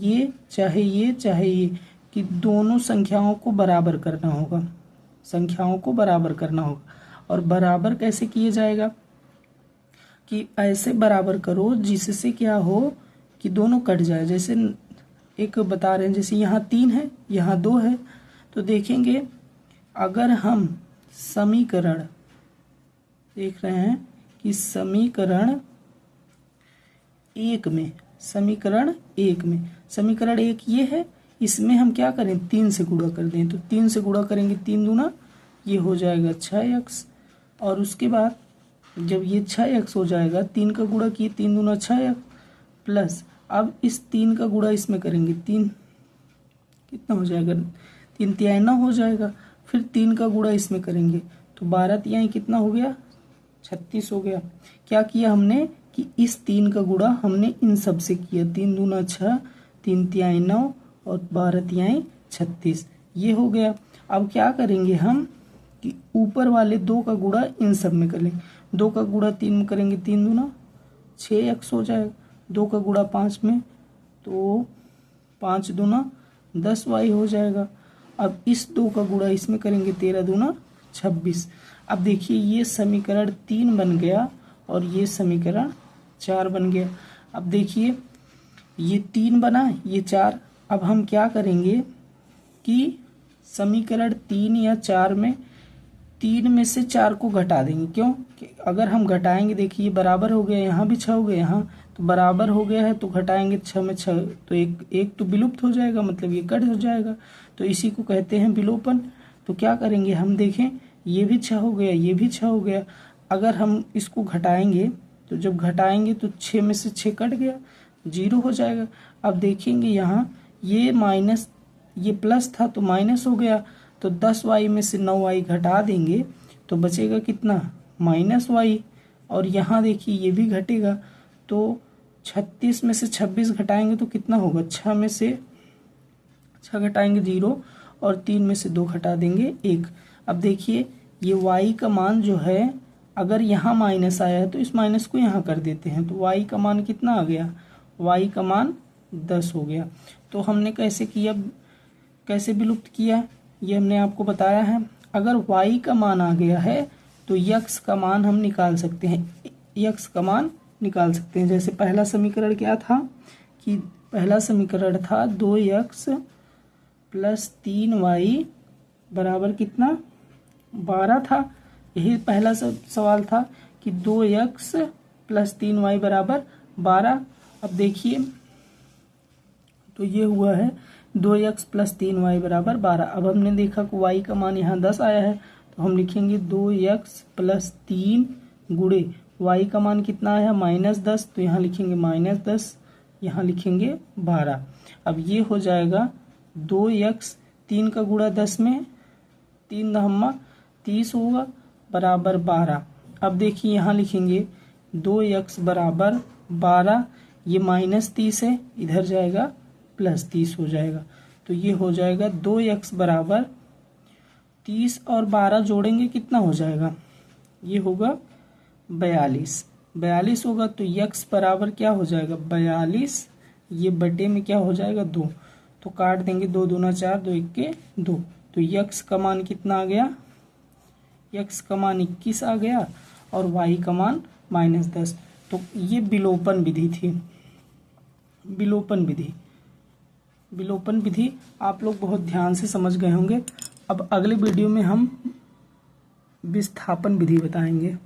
ये चाहे ये कि दोनों संख्याओं को बराबर करना होगा, संख्याओं को बराबर करना होगा। और बराबर कैसे किया जाएगा कि ऐसे बराबर करो जिससे क्या हो कि दोनों कट जाए। जैसे एक बता रहे हैं, जैसे यहाँ 3 है, यहाँ 2 है, तो देखेंगे अगर हम समीकरण देख रहे हैं कि समीकरण एक में समीकरण एक ये है, इसमें हम क्या करें 3 से गुणा कर दें। तो 3 से गुणा करेंगे 3 दूना ये हो जाएगा 6x, और उसके बाद जब ये 6x हो जाएगा 3 का गुणा किए 3 दूना 6x प्लस अब इस 3 का गुणा इसमें करेंगे 3 कितना हो जाएगा 3 तिहाई 9 हो जाएगा। फिर 3 का गुणा इसमें करेंगे तो 12 तिहाई कितना हो गया 36 हो गया। क्या किया हमने कि इस 3 का गुणा हमने इन सब से किया, 3 दूना 6, 3 तिहाई 9 और 12 तिहाई 36 ये हो गया। अब क्या करेंगे हम कि ऊपर वाले 2 का गुणा इन सब में कर लेंगे। 2 का गुणा 3 में करेंगे 3 दूना 6x हो जाएगा, 2 का गुणा 5 में तो 5 दूना 10y हो जाएगा। अब इस 2 का गुणा इसमें करेंगे 13 दूना 26। अब देखिए ये समीकरण 3 बन गया और ये समीकरण 4 बन गया। अब देखिए ये 3 बना ये 4। अब हम क्या करेंगे कि समीकरण 3 या 4 में 3 में से 4 को घटा देंगे। क्यों कि अगर हम घटाएंगे, देखिए ये बराबर हो गया, यहाँ भी 6 हो गया, यहाँ तो बराबर हो गया है, तो घटाएंगे 6 में 6 तो एक तो विलुप्त हो जाएगा, मतलब ये कट हो जाएगा, तो इसी को कहते हैं विलोपन। तो क्या करेंगे हम देखें ये भी 6 हो गया, ये भी 6 हो गया। अगर हम इसको घटाएंगे तो जब घटाएंगे तो 6 में से 6 कट गया 0 हो जाएगा। अब देखेंगे यहाँ ये माइनस ये प्लस था तो माइनस हो गया, तो 10y में से 9y घटा देंगे तो बचेगा कितना -y। और यहाँ देखिए ये भी घटेगा, तो 36 में से 26 घटाएंगे तो कितना होगा 6 में से 6 घटाएंगे 0 और 3 में से 2 घटा देंगे 1। अब देखिए ये y का मान जो है अगर यहाँ माइनस आया है तो इस माइनस को यहाँ कर देते हैं, तो y का मान कितना आ गया y का मान 10 हो गया। तो हमने कैसे किया, कैसे विलुप्त किया ये हमने आपको बताया है। अगर y का मान आ गया है तो x का मान हम निकाल सकते हैं, x का मान निकाल सकते हैं। जैसे पहला समीकरण क्या था कि पहला समीकरण था 2x प्लस 3y बराबर कितना 12 था। यही पहला सवाल था कि 2x प्लस 3y बराबर 12। अब देखिए तो ये हुआ है 2x प्लस 3y बराबर 12। अब हमने देखा कि y का मान यहाँ 10 आया है, तो हम लिखेंगे 2x प्लस 3 गुणे y का मान कितना आया -10, तो यहाँ लिखेंगे -10, यहाँ लिखेंगे 12। अब ये हो जाएगा 2x 3 का गुणा 10 में 3 दहम्मा 30 होगा बराबर 12। अब देखिए यहाँ लिखेंगे 2x बराबर 12, ये -30 है इधर जाएगा +30 हो जाएगा, तो ये हो जाएगा 2x बराबर 30 और 12 जोड़ेंगे कितना हो जाएगा ये होगा 42 होगा। तो x बराबर क्या हो जाएगा 42, ये बटे में क्या हो जाएगा 2, तो काट देंगे 2 दूना 4 2 1 के 2, तो x का मान कितना आ गया x का मान 21 आ गया और y का मान -10। तो ये विलोपन विधि थी, विलोपन विधि आप लोग बहुत ध्यान से समझ गए होंगे। अब अगले वीडियो में हम विस्थापन विधि बताएंगे।